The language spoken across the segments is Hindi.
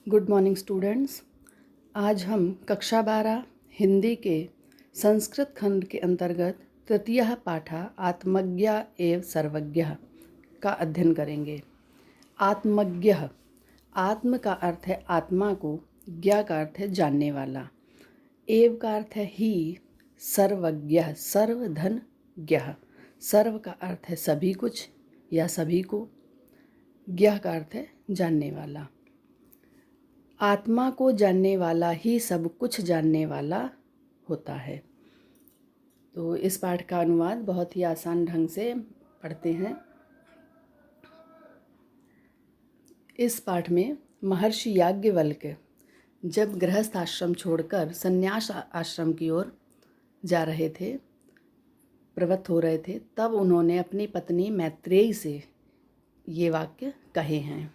Good morning students. आज हम कक्षा 12 हिंदी के संस्कृत खंड के अंतर्गत तृतीयः पाठः आत्मज्ञः एव सर्वज्ञः का अध्ययन करेंगे। आत्मज्ञः, आत्म का अर्थ है आत्मा को, ज्ञ का अर्थ है जानने वाला, एव का अर्थ है ही, सर्वज्ञः सर्वधन ज्ञः, सर्व का अर्थ है सभी कुछ या सभी को, ज्ञः का अर्थ है जानने वाला। आत्मा को जानने वाला ही सब कुछ जानने वाला होता है। तो इस पाठ का अनुवाद बहुत ही आसान ढंग से पढ़ते हैं। इस पाठ में महर्षि याज्ञवल्क्य जब गृहस्थ आश्रम छोड़कर संन्यास आश्रम की ओर जा रहे थे, प्रवृत्त हो रहे थे, तब उन्होंने अपनी पत्नी मैत्रेयी से ये वाक्य कहे हैं।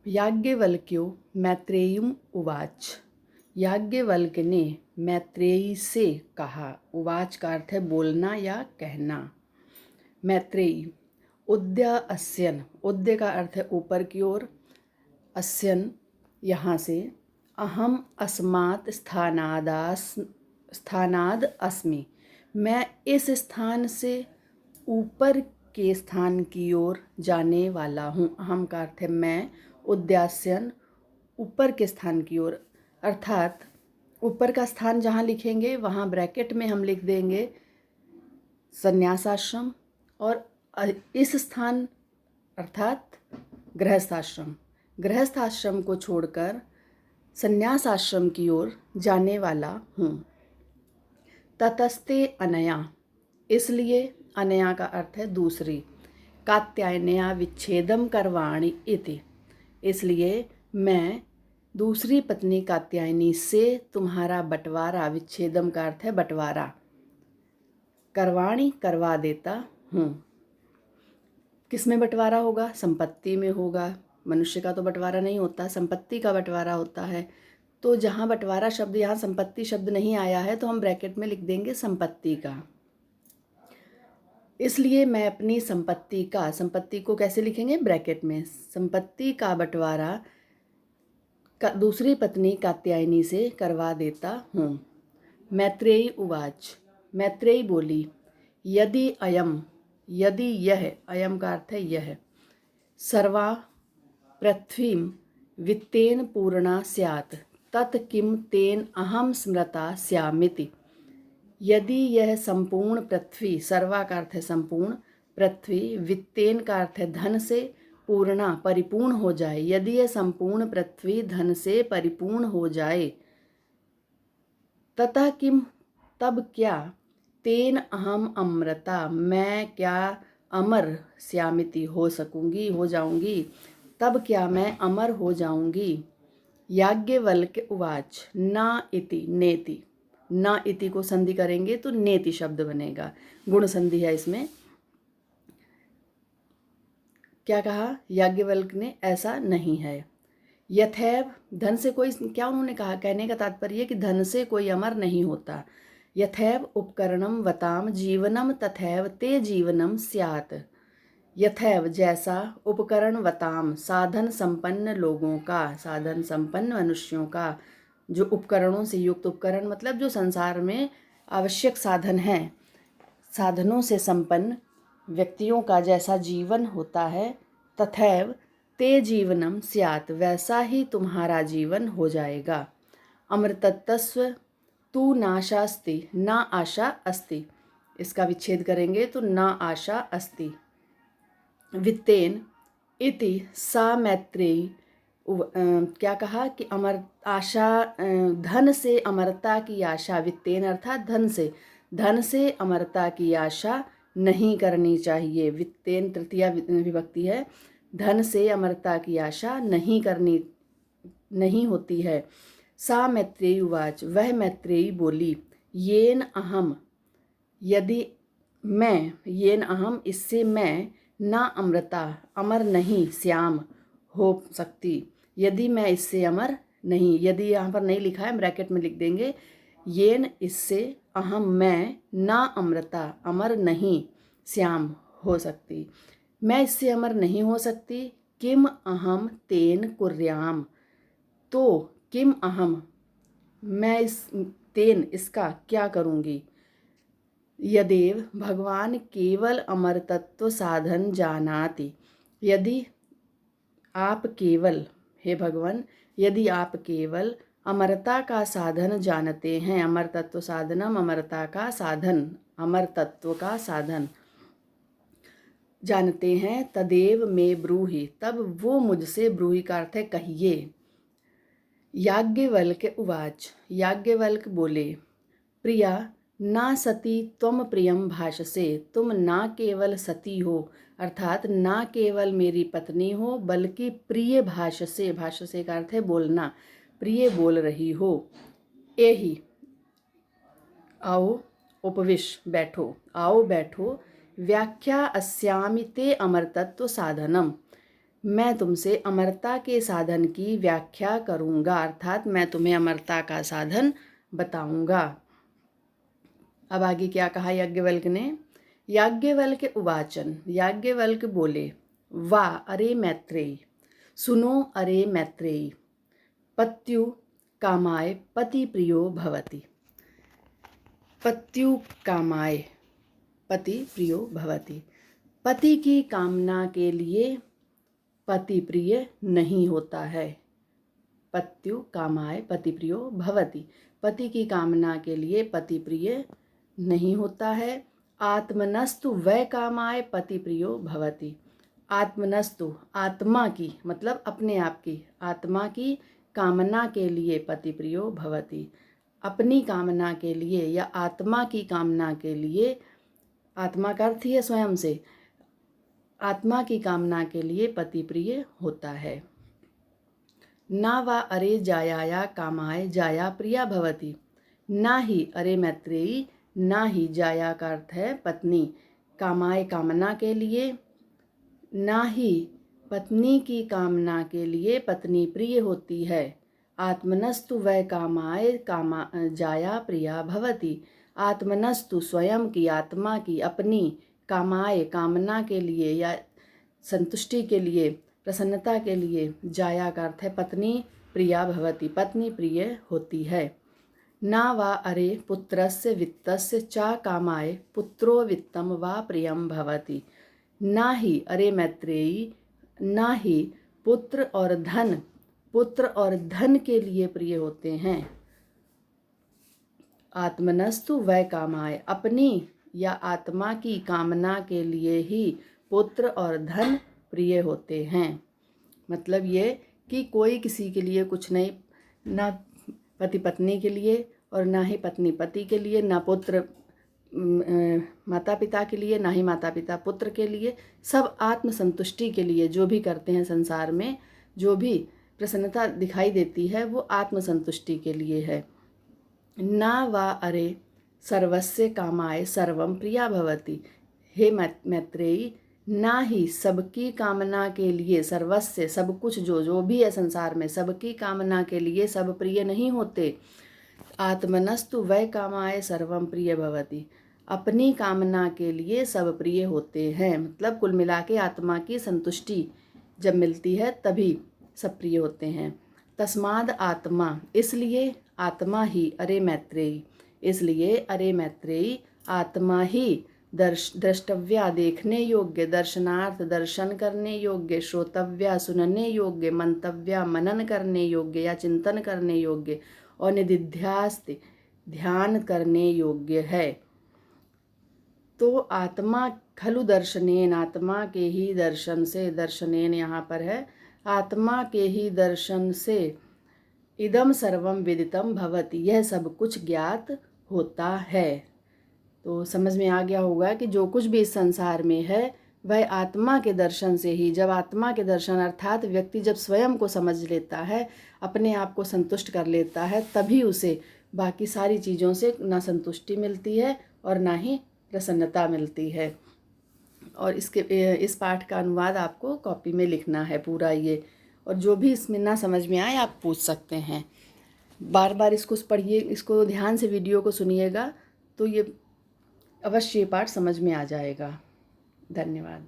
याज्ञवल्क्यो मैत्रेयीम उवाच, याज्ञवल्क्य ने मैत्रेयी से कहा। उवाच का अर्थ है बोलना या कहना। मैत्रेयी, उद्य अस्यन, उद्य का अर्थ है ऊपर की ओर, अस्यन यहाँ से, अहम अस्मात् स्थानाद अस्मि, मैं इस स्थान से ऊपर के स्थान की ओर जाने वाला हूँ। अहम का अर्थ है मैं, उद्यास्यन ऊपर के स्थान की ओर, अर्थात ऊपर का स्थान जहाँ लिखेंगे वहाँ ब्रैकेट में हम लिख देंगे संन्यासाश्रम, और इस स्थान अर्थात गृहस्थाश्रम, गृहस्थाश्रम को छोड़कर संन्यास आश्रम की ओर जाने वाला हूँ। ततस्ते अनया, इसलिए अनया का अर्थ है दूसरी, कात्यायनया विच्छेदम करवाणि इति, इसलिए मैं दूसरी पत्नी कात्यायनी से तुम्हारा बंटवारा, विच्छेदम का अर्थ है बंटवारा, करवाणी करवा देता हूँ। किस में बंटवारा होगा? संपत्ति में होगा। मनुष्य का तो बंटवारा नहीं होता, संपत्ति का बंटवारा होता है। तो जहाँ बंटवारा शब्द, यहाँ संपत्ति शब्द नहीं आया है तो हम ब्रैकेट में लिख देंगे संपत्ति का। इसलिए मैं अपनी संपत्ति का, संपत्ति को कैसे लिखेंगे? ब्रैकेट में, संपत्ति का बंटवारा दूसरी पत्नी कात्यायनी से करवा देता हूँ। मैत्रेयी उवाच, मैत्रेयी बोली, यदि अयम, यदि यह, अयम का अर्थ है यह, सर्वा पृथ्वीं वित्तेन पूर्णा स्यात् तत् किम तेन अहम स्मृता स्यामिति, यदि यह संपूर्ण पृथ्वी, सर्वा का अर्थ है संपूर्ण, पृथ्वी, वित्तेन का अर्थ है धन से, पूर्णा परिपूर्ण हो जाए, यदि यह संपूर्ण पृथ्वी धन से परिपूर्ण हो जाए, ततः किम, तब क्या, तेन अहम अमृता, मैं क्या अमर, स्यामिति हो सकूंगी, हो जाऊंगी, तब क्या मैं अमर हो जाऊंगी। याज्ञवल्क्य उवाच, ना इति नेति, ना इति को संधि करेंगे तो नेति शब्द बनेगा, गुण संधि है इसमें। क्या कहा याज्ञवल्क्य ने? ऐसा नहीं है। यथैव, धन से कोई, क्या उन्होंने कहा? कहने का तात्पर्य कि धन से कोई अमर नहीं होता। यथैव उपकरणम वताम जीवनम तथैव ते जीवनम स्यात्, यथैव जैसा, उपकरण वताम साधन संपन्न लोगों का, साधन संपन्न मनुष्यों का, जो उपकरणों से युक्त, उपकरण मतलब जो संसार में आवश्यक साधन हैं, साधनों से संपन्न व्यक्तियों का जैसा जीवन होता है, तथैव ते जीवनम स्यात्, वैसा ही तुम्हारा जीवन हो जाएगा। अमृतत्व तू नाशास्ति, ना आशा अस्ति, इसका विच्छेद करेंगे तो ना आशा अस्ति। वित्तेन इति सा मैत्रेयी, क्या कहा कि अमर आशा, धन से अमरता की आशा, वित्तेन अर्थात धन से, धन से अमरता की आशा नहीं करनी चाहिए। वित्तेन तृतीया विभक्ति है, धन से अमरता की आशा नहीं होती है। सा मैत्रेयी उवाच, वह मैत्रेयी बोली, येन अहम, यदि मैं, येन अहम इससे मैं, ना अमृता अमर नहीं, श्याम हो सकती, यदि मैं इससे अमर नहीं, यदि यहाँ पर नहीं लिखा है ब्रैकेट में लिख देंगे, येन इससे, अहम मैं, ना अमृता अमर नहीं, श्याम हो सकती, मैं इससे अमर नहीं हो सकती, किम अहम तेन कुर्याम, तो किम अहम मैं इसका क्या करूँगी। यदेव भगवान केवल अमरतत्व साधन जानाति, यदि आप केवल, हे भगवान, यदि आप केवल अमरता का साधन जानते हैं, अमर तत्व साधनम, अमरता का साधन, अमर तत्व का साधन जानते हैं, तदेव में ब्रूहि, तब वो मुझसे, ब्रूहि का अर्थ है कहिए। याज्ञवल्क्य उवाच, याज्ञवल्क्य बोले, प्रिया ना सती त्वम प्रियम भाषसे, तुम ना केवल सती हो अर्थात ना केवल मेरी पत्नी हो बल्कि प्रिय भाषसे, भाषसे का अर्थ है बोलना, प्रिय बोल रही हो। एहि आओ, उपविश बैठो, आओ बैठो, व्याख्या अस्यामि ते अमरतत्व साधनम, मैं तुमसे अमरता के साधन की व्याख्या करूँगा अर्थात मैं तुम्हें अमरता का साधन बताऊँगा। अब आगे क्या कहा याज्ञवल्क्य ने। याज्ञवल्क्य उवाचन, याज्ञवल्क्य बोले, वाह अरे मैत्रेयी, सुनो अरे मैत्रेयी, पत्यु कामाय पति प्रियो भवति, पत्यु कामाय पति प्रियो भवति, पति की कामना के लिए पति प्रिय नहीं होता है। पत्यु कामाय पति प्रियो भवति, पति की कामना के लिए पति प्रिय नहीं होता है। आत्मनस्तु वै कामाय पति प्रियो भवति, आत्मनस्तु आत्मा की मतलब अपने आप की, आत्मा की कामना के लिए पति प्रियो भवति, अपनी कामना के लिए या आत्मा की कामना के लिए, आत्मा का अर्थ ही है स्वयं से, आत्मा की कामना के लिए पति प्रिय होता है। ना वा अरे जायाया कामाय जाया प्रिया भवति, ना ही अरे मैत्रेयी, ना ही जाया का अर्थ है पत्नी, कामाय कामना के लिए, ना ही पत्नी की कामना के लिए पत्नी प्रिय होती है। आत्मनस्तु वै कामाय कामा जाया प्रिया भवति, आत्मनस्तु स्वयं की, आत्मा की, अपनी, कामाय कामना के लिए या संतुष्टि के लिए, प्रसन्नता के लिए, जाया का अर्थ है पत्नी, प्रिया भवति पत्नी प्रिय होती है। ना वा अरे पुत्रस्य वित्तस्य चा कामाय पुत्रो वित्तम वा प्रियम भवति, ना ही अरे मैत्रेयी, ना ही पुत्र और धन, पुत्र और धन के लिए प्रिय होते हैं। आत्मनस्तु वै कामाय, अपनी या आत्मा की कामना के लिए ही पुत्र और धन प्रिय होते हैं। मतलब ये कि कोई किसी के लिए कुछ नहीं, ना पति पत्नी के लिए और ना ही पत्नी पति के लिए, ना पुत्र माता पिता के लिए, ना ही माता पिता पुत्र के लिए, सब आत्मसंतुष्टि के लिए जो भी करते हैं संसार में, जो भी प्रसन्नता दिखाई देती है वो आत्मसंतुष्टि के लिए है। ना वा अरे सर्वस्य कामाय सर्वम प्रिया भवति, हे मैत्रेयी, ना ही सबकी कामना के लिए, सर्वस्य सब कुछ जो भी है संसार में, सबकी कामना के लिए सब प्रिय नहीं होते। आत्मनस्तु वै कामाय सर्वम प्रिय भवति, अपनी कामना के लिए सब प्रिय होते हैं। मतलब कुल मिला के आत्मा की संतुष्टि जब मिलती है तभी सब प्रिय होते हैं। तस्माद आत्मा, इसलिए आत्मा ही, अरे मैत्रेयी, इसलिए अरे मैत्रेयी, आत्मा ही द्रष्टव्या देखने योग्य, दर्शनार्थ दर्शन करने योग्य, श्रोतव्या सुनने योग्य, मंतव्या मनन करने योग्य या चिंतन करने योग्य, और निदिध्यास्ति ध्यान करने योग्य है। तो आत्मा खलु दर्शनेन, आत्मा के ही दर्शन से, दर्शनेन यहाँ पर है, आत्मा के ही दर्शन से इदम सर्वम विदितम भवति, यह सब कुछ ज्ञात होता है। तो समझ में आ गया होगा कि जो कुछ भी इस संसार में है वह आत्मा के दर्शन से ही, जब आत्मा के दर्शन अर्थात व्यक्ति जब स्वयं को समझ लेता है, अपने आप को संतुष्ट कर लेता है, तभी उसे बाकी सारी चीज़ों से ना संतुष्टि मिलती है और ना ही प्रसन्नता मिलती है। और इस पाठ का अनुवाद आपको कॉपी में लिखना है पूरा ये, और जो भी इसमें ना समझ में आए आप पूछ सकते हैं। बार बार इसको पढ़िए, इसको ध्यान से वीडियो को सुनिएगा तो ये अवश्य पाठ समझ में आ जाएगा। धन्यवाद।